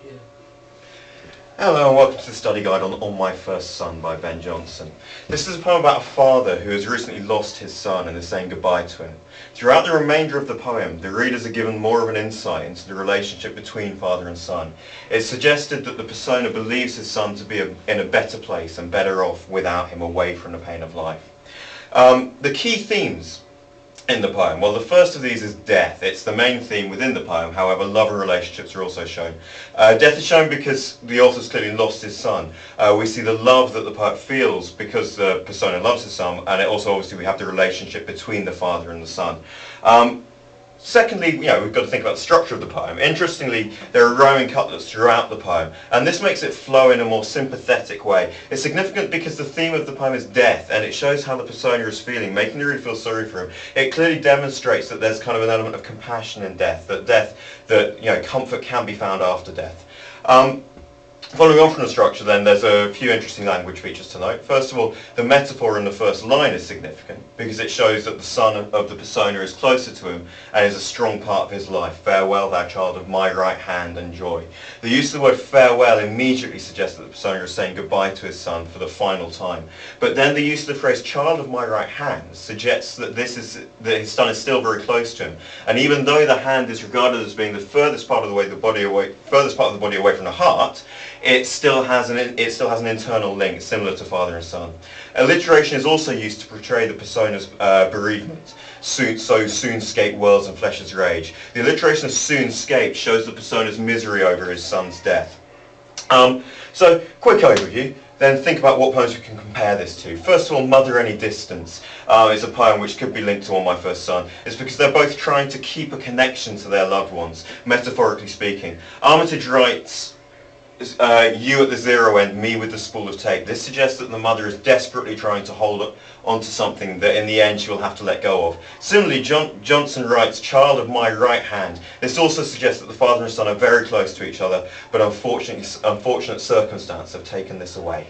Yeah. Hello and welcome to the study guide on My First Sonne by Ben Jonson. This is a poem about a father who has recently lost his son and is saying goodbye to him. Throughout the remainder of the poem, the readers are given more of an insight into the relationship between father and son. It's suggested that the persona believes his son to be in a better place and better off without him, away from the pain of life. The key themes in the poem. Well, the first of these is death. It's the main theme within the poem. However, love and relationships are also shown. Death is shown because the author's clearly lost his son. We see the love that the poet feels because the persona loves his son, and it also obviously we have the relationship between the father and the son. Secondly, we've got to think about the structure of the poem. Interestingly, there are rhyming couplets throughout the poem, and this makes it flow in a more sympathetic way. It's significant because the theme of the poem is death, and it shows how the persona is feeling, making the reader feel sorry for him. It clearly demonstrates that there's kind of an element of compassion in death, that comfort can be found after death. Following on from the structure then, there's a few interesting language features to note. First of all, the metaphor in the first line is significant because it shows that the son of the persona is closer to him and is a strong part of his life. Farewell, thou child of my right hand and joy. The use of the word farewell immediately suggests that the persona is saying goodbye to his son for the final time. But then the use of the phrase child of my right hand suggests that his son is still very close to him. And even though the hand is regarded as being the furthest part of the body away from the heart, it still has an internal link similar to father and son. Alliteration is also used to portray the persona's bereavement. Soon-scape worlds and flesh's rage. The alliteration of soon-scape shows the persona's misery over his son's death. So, quick overview. Then think about what poems we can compare this to. First of all, Mother Any Distance is a poem which could be linked to On My First Sonne. It's because they're both trying to keep a connection to their loved ones, metaphorically speaking. Armitage writes, you at the zero end, me with the spool of tape. This suggests that the mother is desperately trying to hold onto something that in the end she will have to let go of. Similarly, Jonson writes, child of my right hand. This also suggests that the father and son are very close to each other, but unfortunate circumstances have taken this away.